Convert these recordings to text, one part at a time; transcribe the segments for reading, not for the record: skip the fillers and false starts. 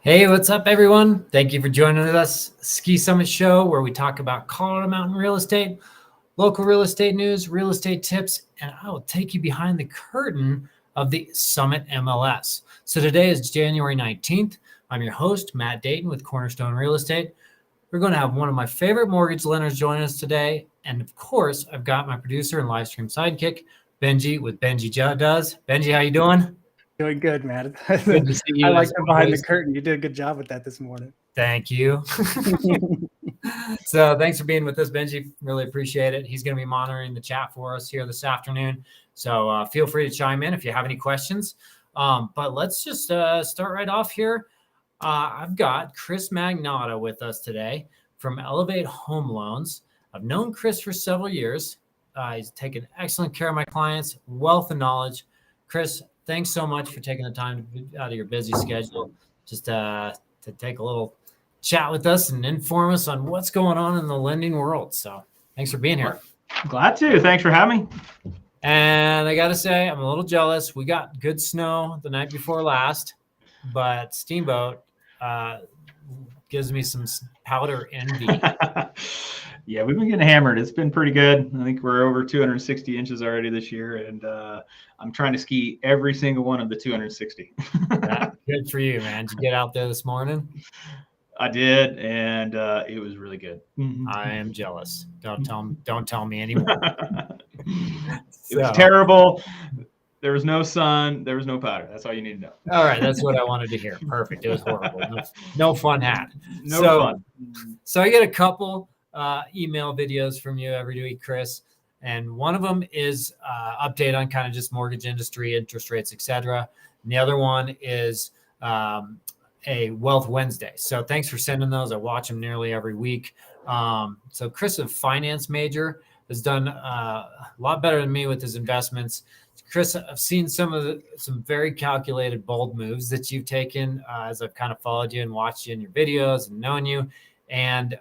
Hey, what's up, everyone? Thank you for joining us, Ski Summit Show, where we talk about Colorado Mountain real estate, local real estate news, real estate tips, and I will take you behind the curtain of the Summit MLS. So today is January 19th. I'm your host, Matt Dayton with Cornerstone Real Estate. We're going to have one of my favorite mortgage lenders join us today. And of course, I've got my producer and live stream sidekick, Benji with Benji Does. Benji, how you doing? Doing good, man. Good to see you. I like them behind the curtain. You did a good job with that this morning. Thank you. So thanks for being with us, Benji. Really appreciate it. He's going to be monitoring the chat for us here this afternoon. So feel free to chime in if you have any questions. But let's just start right off here. I've got Chris Magnotta with us today from Elevate Home Loans. I've known Chris for several years. He's taken excellent care of my clients, wealth of knowledge. Chris, thanks so much for taking the time out of your busy schedule just to take a little chat with us and inform us on what's going on in the lending world. So thanks for being here. Glad to. Thanks for having me. And I got to say, I'm a little jealous. We got good snow the night before last, but Steamboat gives me some powder envy. Yeah, we've been getting hammered. It's been pretty good. I think we're over 260 inches already this year, and I'm trying to ski every single one of the 260. Good for you, man. Did you get out there this morning? I did, and it was really good. I am jealous. Don't tell me anymore. It was terrible. There was no sun. There was no powder. That's all you need to know. All right, that's what I wanted to hear. Perfect. It was horrible. No fun had. No fun. So I get a couple email videos from you every week, Chris, and one of them is update on kind of just mortgage industry, interest rates, etc. And the other one is a Wealth Wednesday. So thanks for sending those. I watch them nearly every week. So Chris, a finance major, has done a lot better than me with his investments. Chris, I've seen some very calculated, bold moves that you've taken as I've kind of followed you and watched you in your videos and known you. And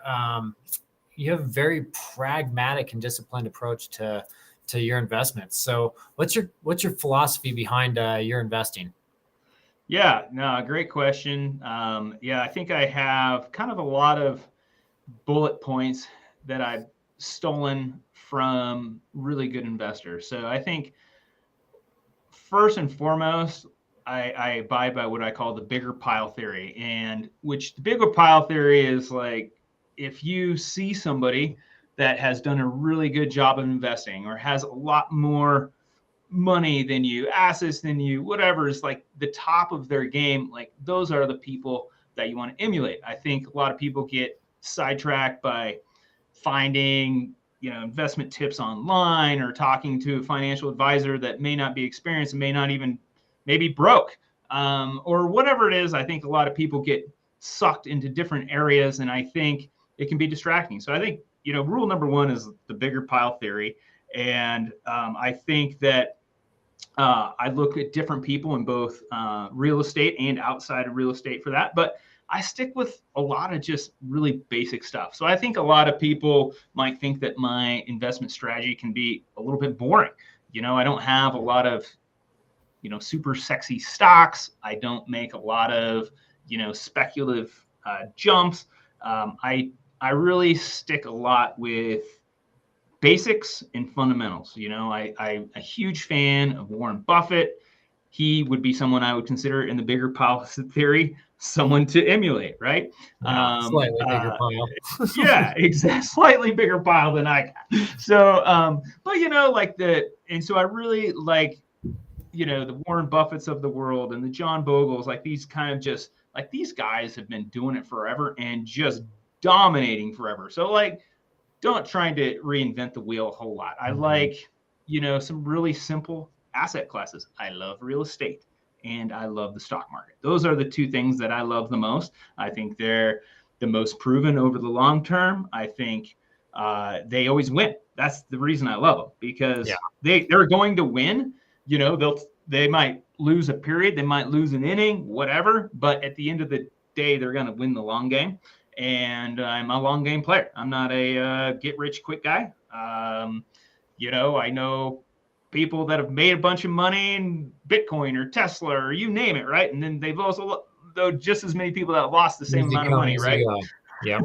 you have a very pragmatic and disciplined approach to your investments. So what's your philosophy behind your investing? Yeah, no, great question. I think I have kind of a lot of bullet points that I've stolen from really good investors. So I think first and foremost, I abide by what I call the bigger pile theory, and which the bigger pile theory is like, if you see somebody that has done a really good job of investing or has a lot more money than you, assets than you, whatever is like the top of their game, like those are the people that you want to emulate. I think a lot of people get sidetracked by finding, investment tips online or talking to a financial advisor that may not be experienced and may not even maybe broke or whatever it is. I think a lot of people get sucked into different areas, and I think it can be distracting. So I think, rule number one is the bigger pile theory. And I think that I look at different people in both real estate and outside of real estate for that. But I stick with a lot of just really basic stuff. So I think a lot of people might think that my investment strategy can be a little bit boring. I don't have a lot of, super sexy stocks. I don't make a lot of, speculative jumps. I really stick a lot with basics and fundamentals. I'm a huge fan of Warren Buffett. He would be someone I would consider in the bigger pile theory, someone to emulate, right? Slightly bigger pile. Yeah, exactly. Slightly bigger pile than I got. So, so I really like, the Warren Buffetts of the world and the John Bogles, like these kind of just like these guys have been doing it forever and just dominating forever. So don't try to reinvent the wheel a whole lot. I like, some really simple asset classes. I love real estate and I love the stock market. Those are the two things that I love the most. I think they're the most proven over the long term. I think they always win. That's the reason I love them, because they're going to win. They might lose a period, they might lose an inning, whatever, but at the end of the day, they're going to win the long game. And I'm a long game player. I'm not a get rich quick guy. I know people that have made a bunch of money in Bitcoin or Tesla or you name it, right? And then they've also though just as many people that lost the same amount of money, right? Yeah.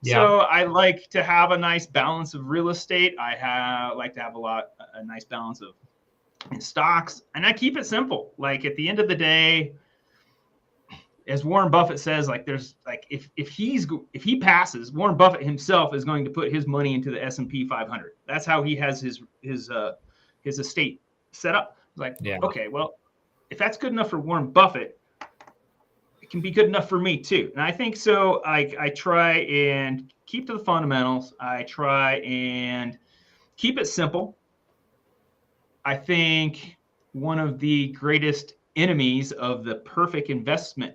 So I like to have a nice balance of real estate. I like to have a nice balance of stocks, and I keep it simple. Like at the end of the day, as Warren Buffett says, like there's like if he passes, Warren Buffett himself is going to put his money into the S&P 500. That's how he has his estate set up. Like, okay, well, if that's good enough for Warren Buffett, it can be good enough for me too. And I think so. I try and keep to the fundamentals. I try and keep it simple. I think one of the greatest enemies of the perfect investment,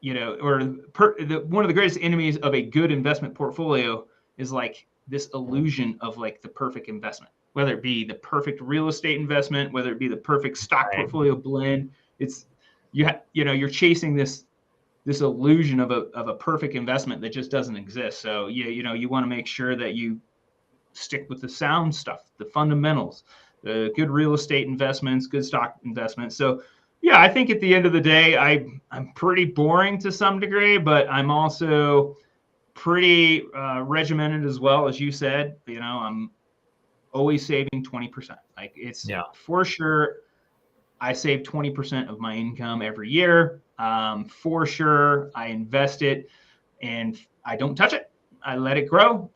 one of the greatest enemies of a good investment portfolio is like this illusion of like the perfect investment, whether it be the perfect real estate investment, whether it be the perfect stock portfolio blend. It's you're chasing this illusion of a perfect investment that just doesn't exist. So you want to make sure that you stick with the sound stuff, the fundamentals, the good real estate investments, good stock investments. So yeah, I think at the end of the day, I'm pretty boring to some degree, but I'm also pretty regimented as well. As you said, I'm always saving 20%. Like it's for sure. I save 20% of my income every year. For sure, I invest it and I don't touch it. I let it grow.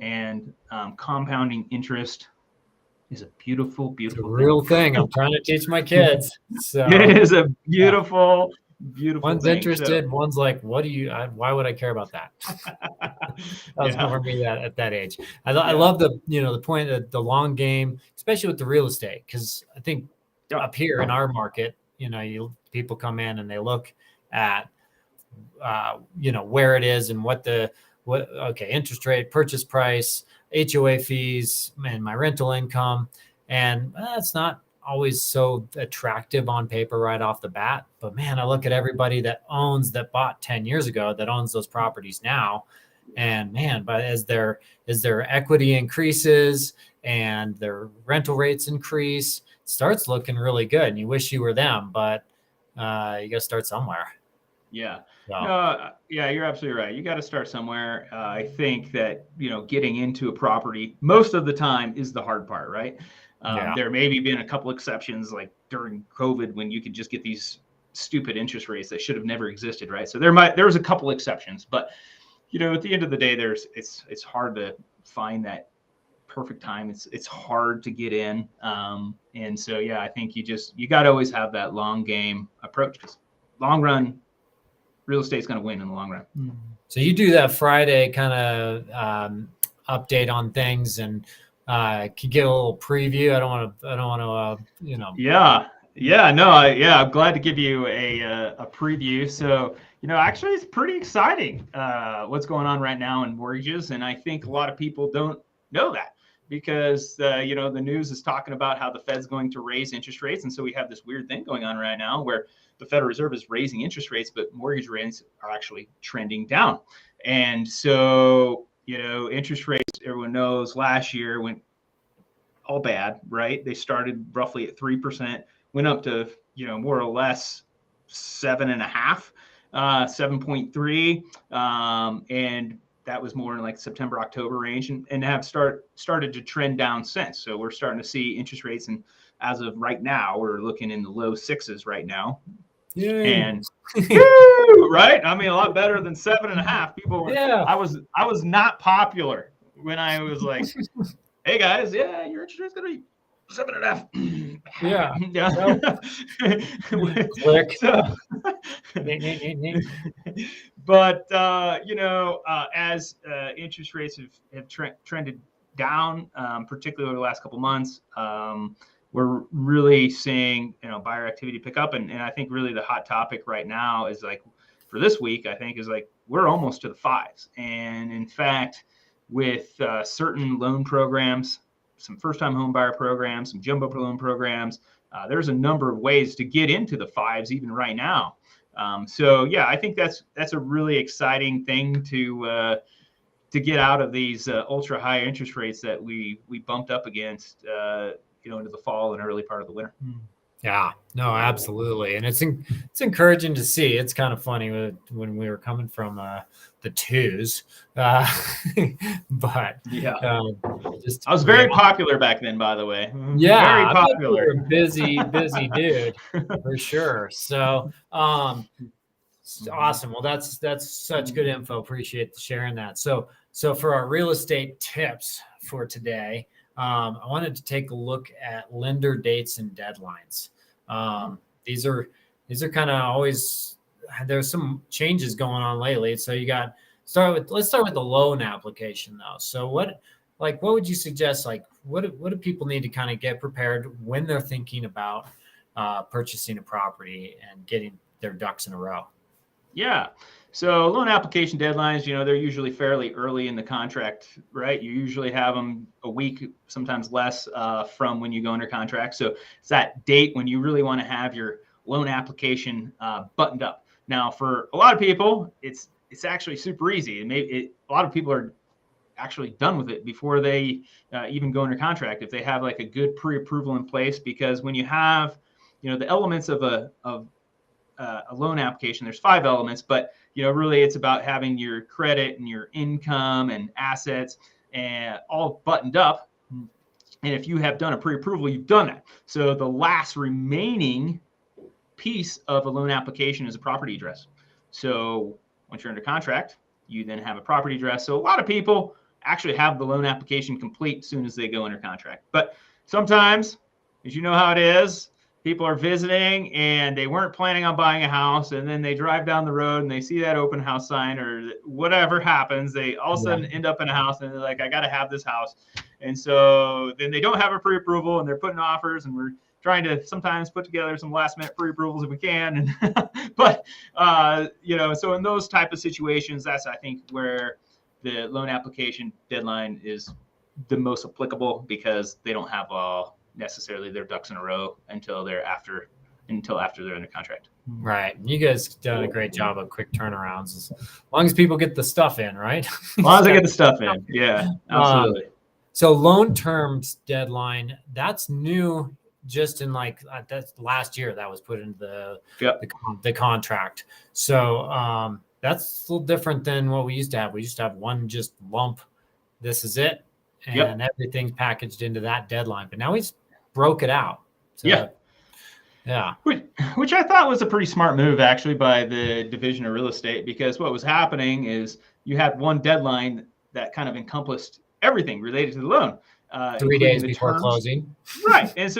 And compounding interest is a beautiful, beautiful thing. Real thing. I'm trying to teach my kids. So it is a beautiful, beautiful one's thing. Interested. One's like, why would I care about that? That was for me at that age. I love the point of the long game, especially with the real estate, because I think up here in our market, people come in and they look at, where it is and interest rate, purchase price, HOA fees, and my rental income. And that's not always so attractive on paper right off the bat. But man, I look at everybody that bought 10 years ago, that owns those properties now. And man, but as their equity increases and their rental rates increase, it starts looking really good. And you wish you were them, but you got to start somewhere. Yeah. No, you're absolutely right. You got to start somewhere. I think that, getting into a property most of the time is the hard part, right? There maybe been a couple exceptions, like during COVID, when you could just get these stupid interest rates that should have never existed, right? So there was a couple exceptions, but at the end of the day, it's hard to find that perfect time. It's hard to get in, and so I think you got to always have that long game approach, because long run, real estate's going to win in the long run. So you do that Friday kind of update on things, and can you get a little preview? I don't want to. I'm glad to give you a preview. So actually, it's pretty exciting what's going on right now in mortgages, and I think a lot of people don't know that, because the news is talking about how the Fed's going to raise interest rates, and so we have this weird thing going on right now where the Federal Reserve is raising interest rates, but mortgage rates are actually trending down. And so, interest rates, everyone knows, last year went all bad, right? They started roughly at 3%, went up to, more or less 7.5, 7.3. And that was more in like September, October range, and have started to trend down since. So we're starting to see interest rates, and as of right now, we're looking in the low 6s right now. Yay. And right? I mean, a lot better than 7.5. People were, I was not popular when I was like, hey guys, your interest rate's gonna be 7.5. Click. So, but as interest rates have trended down, particularly over the last couple months, we're really seeing buyer activity pick up, and I think really the hot topic right now is like, for this week, I think, is like we're almost to the 5s, and in fact, with certain loan programs, some first-time home buyer programs, some jumbo loan programs, there's a number of ways to get into the 5s even right now. So I think that's a really exciting thing to get out of these ultra high interest rates that we bumped up against into the fall and early part of the winter. Yeah, no, absolutely. And it's encouraging to see. It's kind of funny when we were coming from the twos. Uh, but Yeah. just I was very popular back then, by the way. Yeah, Very I bet you popular. were a busy dude for sure. So awesome. Well, that's such good info. Appreciate sharing that. So for our real estate tips for today, I wanted to take a look at lender dates and deadlines. These are kind of always, there's some changes going on lately. So let's start with the loan application though. So what would you suggest? Like what do people need to kind of get prepared when they're thinking about purchasing a property and getting their ducks in a row? Yeah. So loan application deadlines, they're usually fairly early in the contract, right? You usually have them a week, sometimes less from when you go under contract. So it's that date when you really want to have your loan application buttoned up. Now, for a lot of people, it's actually super easy. And a lot of people are actually done with it before they even go under contract if they have like a good pre-approval in place. Because when you have, the elements of a loan application, there's 5 elements, but really it's about having your credit and your income and assets and all buttoned up. And if you have done a pre-approval, you've done that. So the last remaining piece of a loan application is a property address. So once you're under contract, you then have a property address. So a lot of people actually have the loan application complete as soon as they go under contract. But sometimes, as you know how it is, people are visiting and they weren't planning on buying a house, and then they drive down the road and they see that open house sign or whatever happens. They all of a sudden end up in a house and they're like, I got to have this house. And so then they don't have a pre-approval and they're putting offers, and we're trying to sometimes put together some last minute pre-approvals if we can. But so in those type of situations, that's, I think, where the loan application deadline is the most applicable, because they don't have necessarily their ducks in a row until after they're under contract. Right. You guys done a great job of quick turnarounds, as long as people get the stuff in, right? As long as they get the stuff in. Yeah, absolutely. So loan terms deadline, that's new, just in that's last year that was put into the contract. So that's a little different than what we used to have. We used to have one just lump. This is it. And everything's packaged into that deadline. But now we broke it out. So, yeah. Which I thought was a pretty smart move, actually, by the Division of Real Estate, because what was happening is you had one deadline that kind of encompassed everything related to the loan. 3 days before closing. Right. And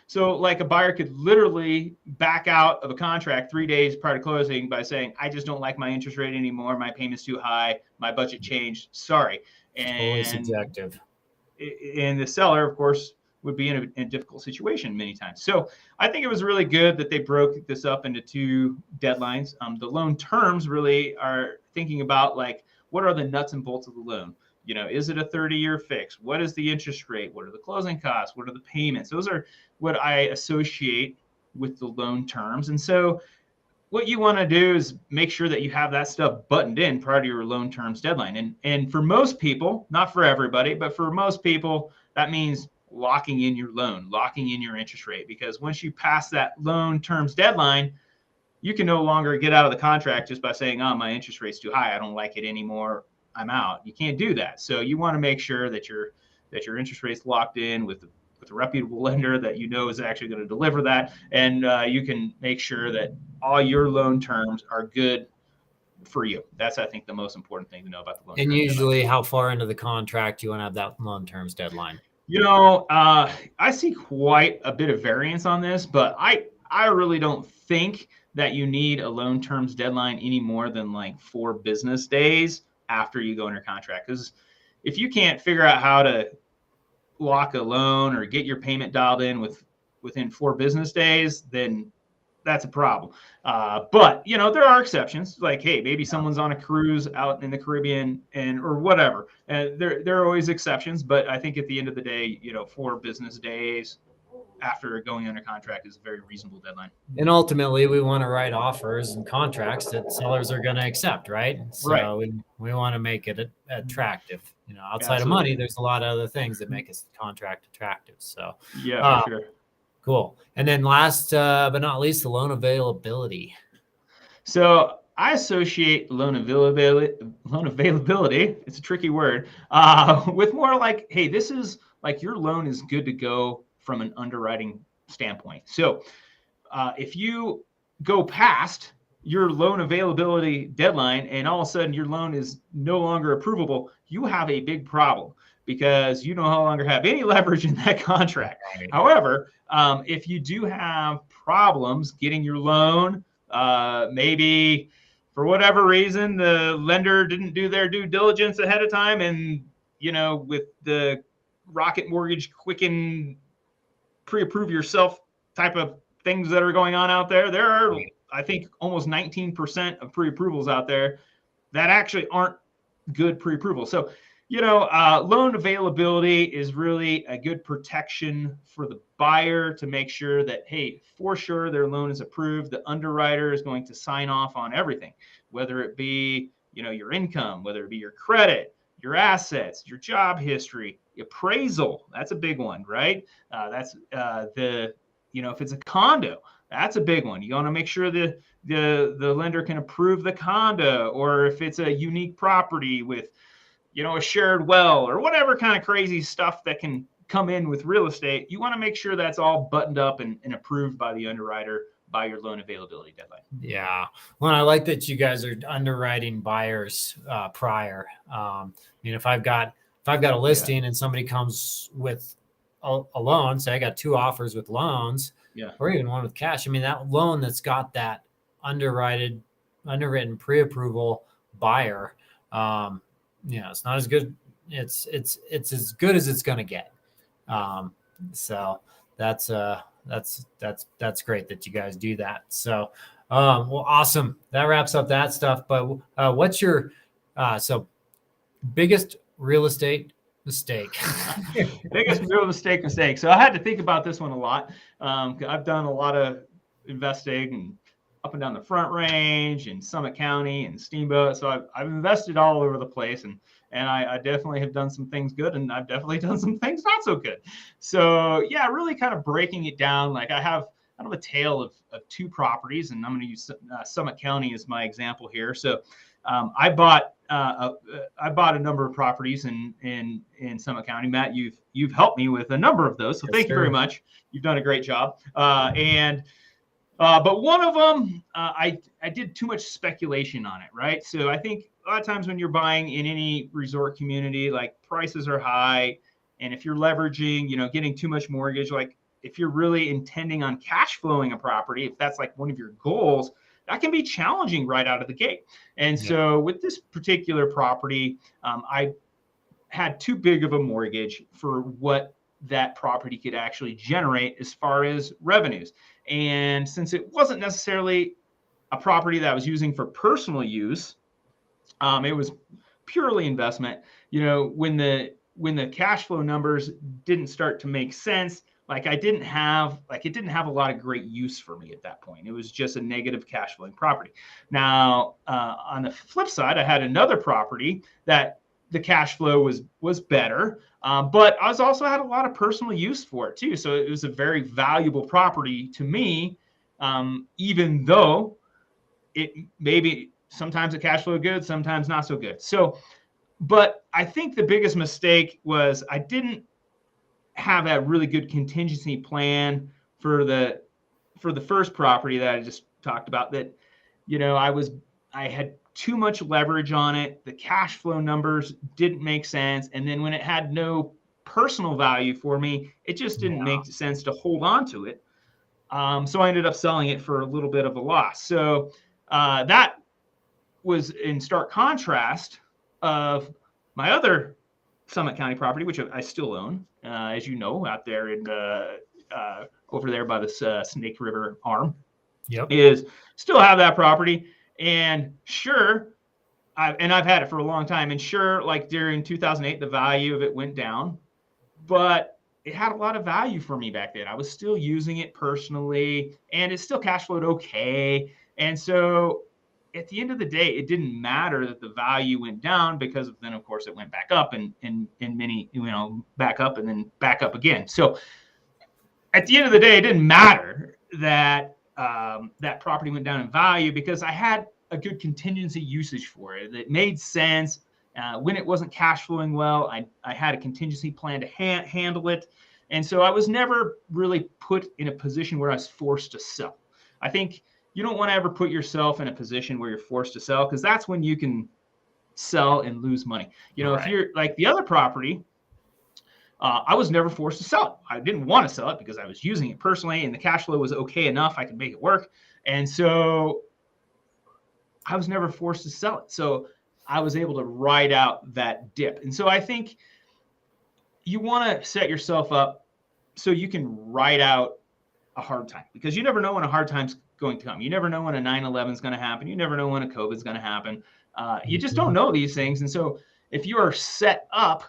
so like a buyer could literally back out of a contract 3 days prior to closing by saying, I just don't like my interest rate anymore. My payment's too high. My budget changed. Sorry. Totally subjective. And the seller, of course, would be in a difficult situation many times. So I think it was really good that they broke this up into 2 deadlines. The loan terms really are thinking about, like, what are the nuts and bolts of the loan? Is it a 30-year fix? What is the interest rate? What are the closing costs? What are the payments? Those are what I associate with the loan terms. And so what you want to do is make sure that you have that stuff buttoned in prior to your loan terms deadline. And for most people, not for everybody, but for most people, that means locking in your loan, locking in your interest rate, because once you pass that loan terms deadline, you can no longer get out of the contract just by saying, oh, my interest rate's too high. I don't like it anymore. I'm out. You can't do that. So you want to make sure that your interest rate's locked in with a reputable lender that is actually going to deliver that. And you can make sure that all your loan terms are good for you. That's, I think, the most important thing to know about the loan. And usually deadline. How far into the contract you want to have that loan terms deadline? I see quite a bit of variance on this, but I really don't think that you need a loan terms deadline any more than like 4 business days after you go under contract. Because if you can't figure out how to lock a loan or get your payment dialed in within 4 business days, then that's a problem. But there are exceptions. Like, hey, maybe someone's on a cruise out in the Caribbean or whatever. There are always exceptions. But I think at the end of the day, 4 business days after going under contract is a very reasonable deadline. And ultimately, we want to write offers and contracts that sellers are going to accept, right? So right. We want to make it attractive. Outside Absolutely. of money, there's a lot of other things that make a contract attractive. So for sure. Cool. And then last but not least, the loan availability. So I associate loan availability, it's a tricky word, with more like, hey, this is like your loan is good to go from an underwriting standpoint. So if you go past your loan availability deadline and all of a sudden your loan is no longer approvable, you have a big problem because you no longer have any leverage in that contract. Right. However, if you do have problems getting your loan, maybe for whatever reason, the lender didn't do their due diligence ahead of time. And, with the Rocket Mortgage Quicken pre-approve yourself type of things that are going on out there, there are, I think, almost 19% of pre-approvals out there that actually aren't good pre-approval. So, loan availability is really a good protection for the buyer to make sure that, hey, for sure their loan is approved. The underwriter is going to sign off on everything, whether it be, your income, whether it be your credit, your assets, your job history, appraisal. That's a big one, right? That's if it's a condo, that's a big one. You want to make sure the lender can approve the condo, or if it's a unique property with, a shared well or whatever kind of crazy stuff that can come in with real estate, you want to make sure that's all buttoned up and approved by the underwriter by your loan availability deadline. Yeah. Well, I like that you guys are underwriting buyers prior. If I've got a listing and somebody comes with a loan, say I got 2 offers with loans, or even one with cash. I mean, that loan that's got that underwritten pre-approval buyer, it's not as good. It's as good as it's going to get. So that's great that you guys do that. So, well, awesome. That wraps up that stuff. But what's your biggest real estate mistake? Biggest real estate mistake. So I had to think about this one a lot. I've done a lot of investing and up and down the Front Range and Summit County and Steamboat. So I've invested all over the place, and I definitely have done some things good, and I've definitely done some things not so good. So yeah, really kind of breaking it down. Like I have kind of a tale of 2 properties, and I'm going to use Summit County as my example here. So I bought a number of properties in Summit County. Matt, you've helped me with a number of those, so thank you very much. You've done a great job. But one of them, I did too much speculation on it, right? So I think a lot of times when you're buying in any resort community, like prices are high, and if you're leveraging, getting too much mortgage, like if you're really intending on cash flowing a property, if that's like one of your goals, that can be challenging right out of the gate. And so with this particular property, I had too big of a mortgage for what that property could actually generate as far as revenues. And since it wasn't necessarily a property that I was using for personal use, it was purely investment. When the cash flow numbers didn't start to make sense, like it didn't have a lot of great use for me at that point. It was just a negative cash flowing property. Now, on the flip side, I had another property that the cash flow was better, but I also had a lot of personal use for it too. So it was a very valuable property to me, even though it maybe sometimes the cash flow good, sometimes not so good. So, but I think the biggest mistake was I didn't have a really good contingency plan for the first property that I just talked about. That I had too much leverage on it. The cash flow numbers didn't make sense. And then when it had no personal value for me, it just didn't make sense to hold on to it. So I ended up selling it for a little bit of a loss. So that was in stark contrast of my other Summit County property, which I still own, as you know, out there in over there by the Snake River arm. Is still have that property. And sure, I've had it for a long time. And sure, like during 2008, the value of it went down, but it had a lot of value for me back then. I was still using it personally, and it still cash flowed okay. And so at the end of the day, it didn't matter that the value went down, because then of course it went back up and many, back up and then back up again. So at the end of the day, it didn't matter that that property went down in value because I had a good contingency usage for it. It made sense. When it wasn't cash flowing well, I had a contingency plan to handle it. And so I was never really put in a position where I was forced to sell. I think you don't want to ever put yourself in a position where you're forced to sell, because that's when you can sell and lose money. You know, If you're like the other property, I was never forced to sell it. I didn't want to sell it because I was using it personally and the cash flow was okay enough. I could make it work. And so I was never forced to sell it. So I was able to ride out that dip. And so I think you want to set yourself up so you can ride out a hard time, because you never know when a hard time's going to come. You never know when a 9/11 is going to happen. You never know when a COVID is going to happen. You just don't know these things. And so if you are set up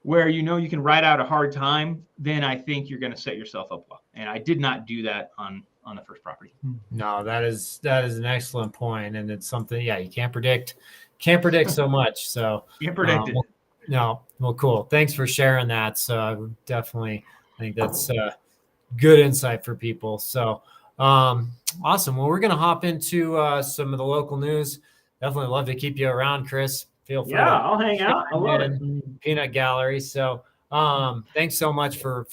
where you know you can ride out a hard time, then I think you're going to set yourself up well. And I did not do that on the first property. No, that is an excellent point, and it's something, you can't predict so much. So can't predict it. Well, cool. Thanks for sharing that. So I think that's good insight for people. So awesome. Well, we're going to hop into some of the local news. Definitely love to keep you around, Chris. Feel free. Yeah, I'll hang out. I love it. Peanut Gallery. So thanks so much for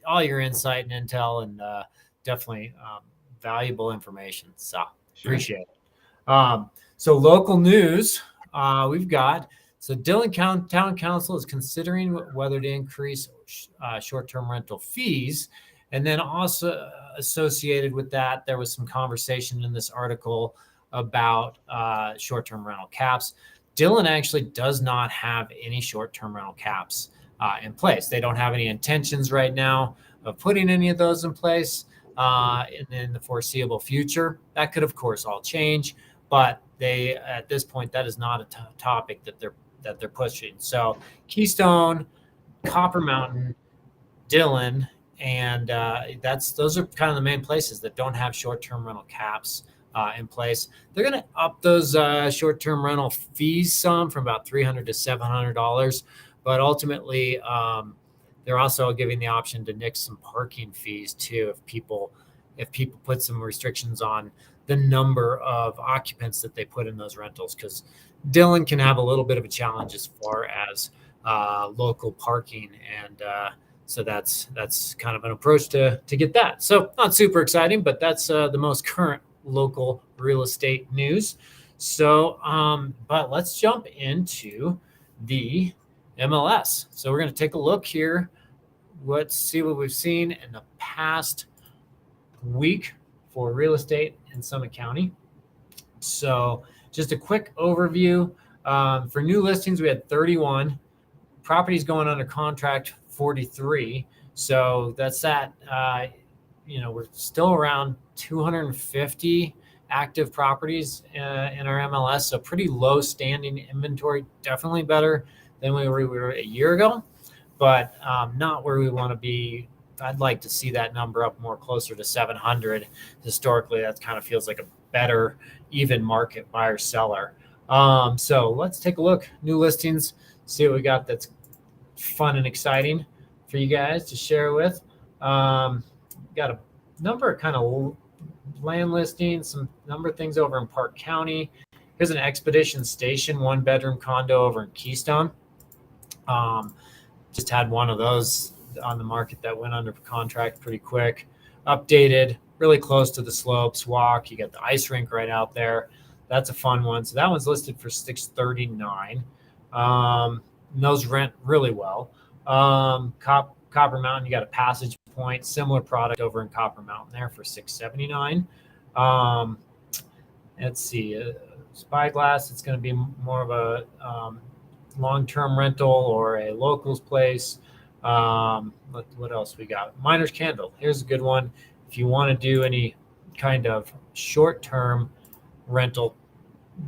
all your insight and intel, and definitely valuable information. So appreciate it. So local news, we've got, so Dillon Town Council is considering whether to increase short-term rental fees. And then also associated with that, there was some conversation in this article about short-term rental caps. Dillon actually does not have any short-term rental caps in place. They don't have any intentions right now of putting any of those in place in the foreseeable future. That could, of course, all change, but they, at this point, that is not a topic that they're pushing. So Keystone, Copper Mountain, Dillon, and those are kind of the main places that don't have short-term rental caps in place. They're going to up those short-term rental fees some, from about $300 to $700, but ultimately they're also giving the option to nix some parking fees too if people put some restrictions on the number of occupants that they put in those rentals, because Dillon can have a little bit of a challenge as far as local parking, and so that's kind of an approach to get that. So not super exciting, but that's the most current local real estate news. So but let's jump into the MLS. So we're going to take a look here. Let's see what we've seen in the past week for real estate in Summit County. So just a quick overview. For new listings, we had 31 properties going under contract, 43. So that's that. We're still around 250 active properties in our MLS. So pretty low standing inventory, definitely better than we were a year ago, but not where we want to be. I'd like to see that number up more closer to 700. Historically, that kind of feels like a better even market buyer seller. So let's take a look. New listings, see what we got that's fun and exciting for you guys to share with. Got a number of kind of land listings, some number of things over in Park County. Here's an Expedition Station 1-bedroom condo over in Keystone. Just had one of those on the market that went under contract pretty quick. Updated, really close to the slopes walk. You got the ice rink right out there. That's a fun one. So that one's listed for $639. Those rent really well. Copper Mountain, you got a Passage Point, similar product over in Copper Mountain there for $679. Let's see, Spyglass, it's going to be more of a long-term rental or a locals place. What else we got? Miner's Candle. Here's a good one. If you want to do any kind of short-term rental,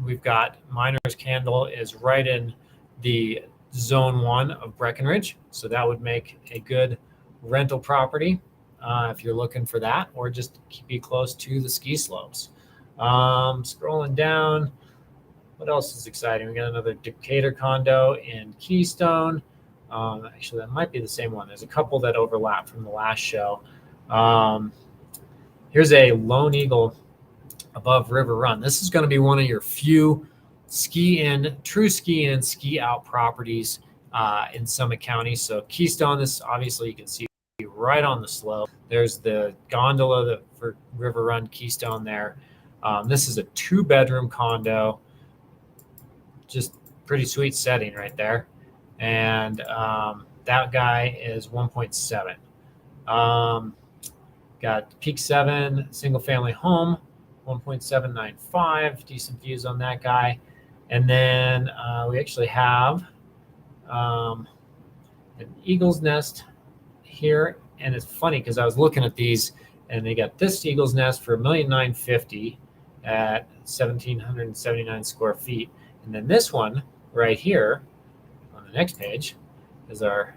we've got Miner's Candle is right in the Zone 1 of Breckenridge. So that would make a good rental property if you're looking for that, or just be close to the ski slopes. Scrolling down, what else is exciting? We got another Decatur condo in Keystone. Actually, that might be the same one. There's a couple that overlap from the last show. Here's a Lone Eagle above River Run. This is going to be one of your few true ski in, ski out properties in Summit County. So Keystone, this obviously you can see right on the slope. There's the gondola for River Run Keystone there. This is a 2-bedroom condo, just pretty sweet setting right there. And that guy is 1.7. Got Peak 7 single family home, 1.795, decent views on that guy. And then we actually have an Eagle's Nest here. And it's funny because I was looking at these, and they got this Eagle's Nest for $1,950,000 at 1,779 square feet. And then this one right here on the next page is one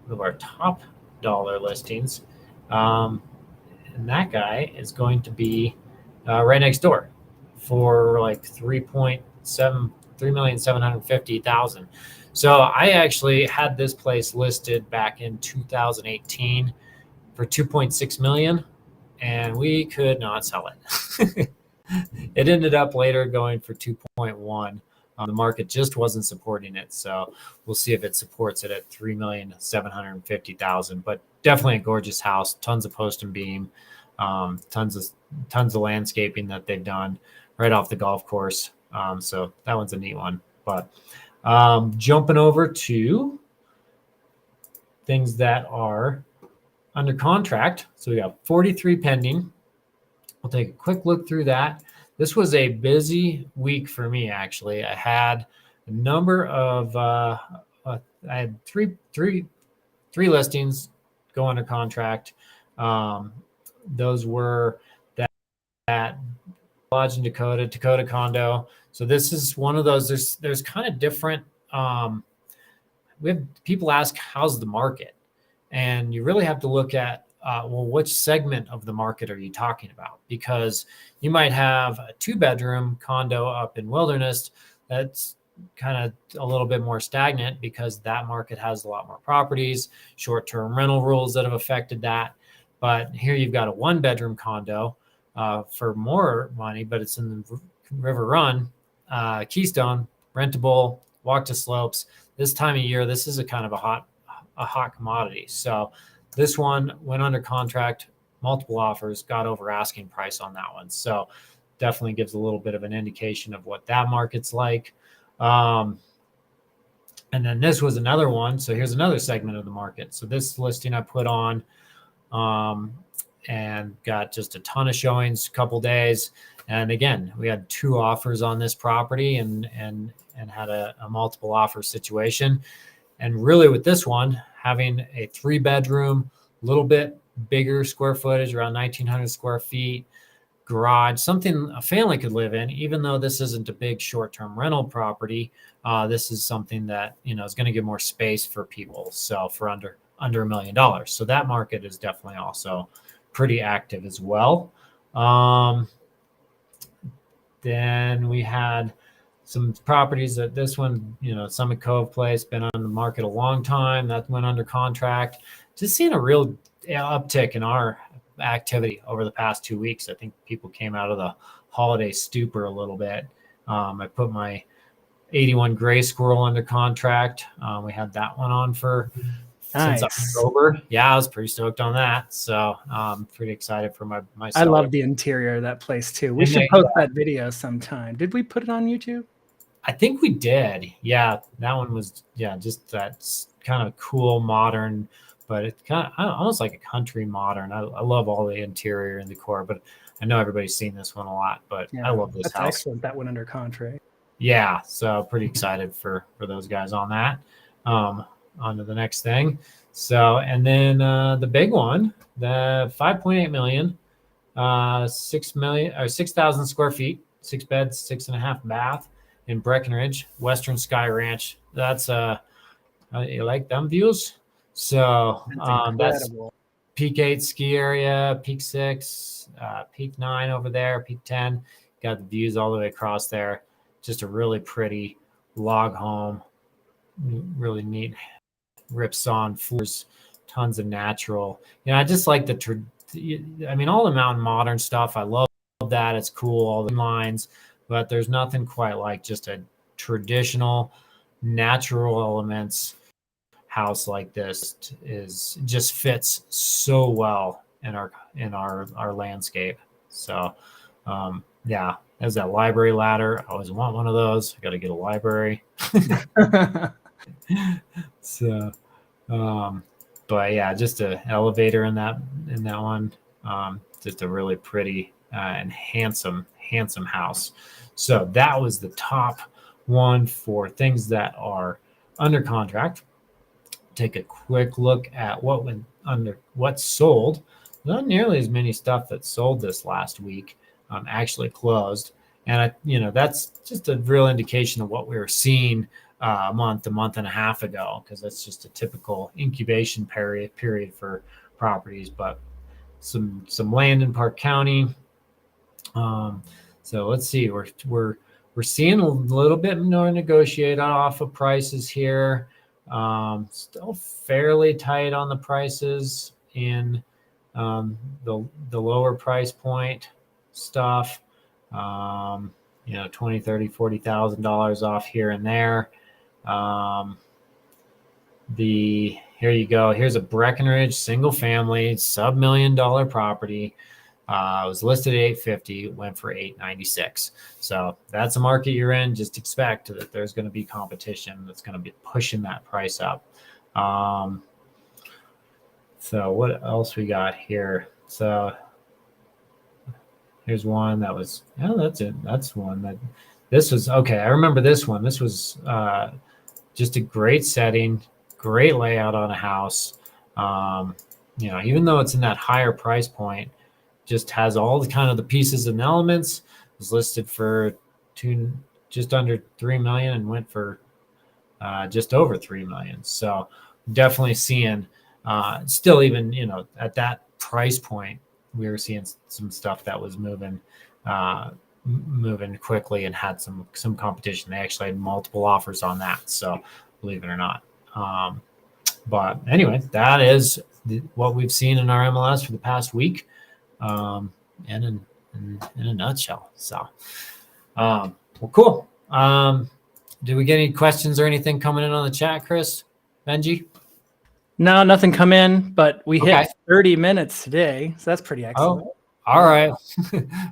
of our top dollar listings. And that guy is going to be right next door for like $3,750,000. So I actually had this place listed back in 2018 for $2.6 million, and we could not sell it. It ended up later going for 2.1. The market just wasn't supporting it, so we'll see if it supports it at $3,750,000. But definitely a gorgeous house, tons of post and beam, tons of landscaping that they've done right off the golf course. So that one's a neat one. But jumping over to things that are under contract, so we got 43 pending. We'll take a quick look through that. This was a busy week for me, actually. I had a number of, I had three listings go under contract. Those were that Lodge in Dakota condo. So this is one of those. There's kind of different. We have people ask, how's the market? And you really have to look at, well, which segment of the market are you talking about? Because you might have a 2-bedroom condo up in Wilderness that's kind of a little bit more stagnant because that market has a lot more properties, short-term rental rules that have affected that. But here you've got a 1-bedroom condo for more money, but it's in the River Run, Keystone, rentable, walk to slopes. This time of year, this is a kind of a hot commodity. So this one went under contract, multiple offers, got over asking price on that one. So definitely gives a little bit of an indication of what that market's like. And then this was another one. So here's another segment of the market. So this listing I put on and got just a ton of showings, a couple days. And again, we had 2 offers on this property and had a multiple offer situation. And really with this one, having a 3-bedroom, a little bit bigger square footage, around 1,900 square feet, garage, something a family could live in, even though this isn't a big short-term rental property. This is something that, is going to give more space for people. So for under $1 million. So that market is definitely also pretty active as well. Then we had some properties that this one, Summit Cove Place, been on the market a long time. That went under contract. Just seeing a real uptick in our activity over the past 2 weeks. I think people came out of the holiday stupor a little bit. I put my 81 Gray Squirrel under contract. We had that one on for since October. Yeah, I was pretty stoked on that. So I'm pretty excited for my I love the interior of that place too. We should post that video sometime. Did we put it on YouTube? I think we did. Yeah, that one was, just that kind of cool, modern, but it's kind of almost like a country modern. I love all the interior and decor, but I know everybody's seen this one a lot, but I love this house. That's excellent. That went under contract. Yeah, so pretty excited for those guys on that. On to the next thing. So, and then the big one, the 5.8 million, 6,000 square feet, 6 beds, 6.5 bath in Breckenridge, Western Sky Ranch. That's you like them views? So that's Peak 8 ski area, Peak 6, Peak 9 over there, Peak 10. Got the views all the way across there. Just a really pretty log home, really neat ripsaw floors, tons of natural. I just like all the mountain modern stuff. I love that. It's cool, all the lines, but there's nothing quite like just a traditional natural elements house like this just fits so well in our landscape. So there's that library ladder. I always want one of those. I got to get a library. So but yeah, just an elevator in that one. Just a really pretty and handsome house. So that was the top one for things that are under contract. Take a quick look at what sold. Not nearly as many stuff that sold this last week actually closed, and that's just a real indication of what we were seeing a month and a half ago, because that's just a typical incubation period for properties. But some land in Park County. So let's see, we're seeing a little bit more negotiate off of prices here. Still fairly tight on the prices in the lower price point stuff. $20,000, $30,000, $40,000 off here and there. Here you go. Here's a Breckenridge single family sub $1 million property. It was listed at $850, went for $896. So that's a market you're in. Just expect that there's going to be competition that's going to be pushing that price up. So what else we got here? So here's one that was, that's it. That's one that this was okay. I remember this one. This was just a great setting, great layout on a house. Even though it's in that higher price point, just has all the kind of the pieces and elements. It was listed for just under $3 million and went for just over $3 million. So definitely seeing still, even at that price point, we were seeing some stuff that was moving quickly and had some competition. They actually had multiple offers on that. So believe it or not. But anyway, that is what we've seen in our MLS for the past week. And in a nutshell. So, well, cool. Did we get any questions or anything coming in on the chat, Chris? Benji? No, nothing come in, but we hit 30 minutes today. So that's pretty excellent. Oh, all right.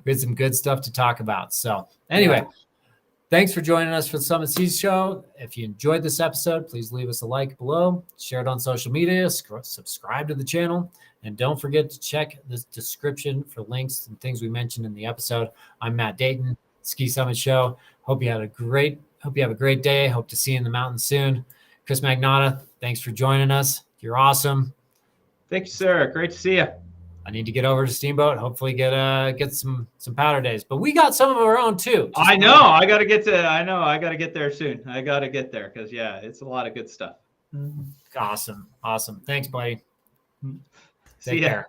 We had some good stuff to talk about. So anyway, thanks for joining us for the Summit Seas Show. If you enjoyed this episode, please leave us a like below, share it on social media, subscribe to the channel, and don't forget to check the description for links and things we mentioned in the episode. I'm Matt Dayton, Ski Summit Show. Hope you have a great day. Hope to see you in the mountains soon. Chris Magnotta, thanks for joining us. You're awesome. Thank you, sir. Great to see you. I need to get over to Steamboat. Hopefully get some powder days. But we got some of our own too. I know. I got to get there soon. I got to get there because it's a lot of good stuff. Awesome. Thanks, buddy. See ya. Take care.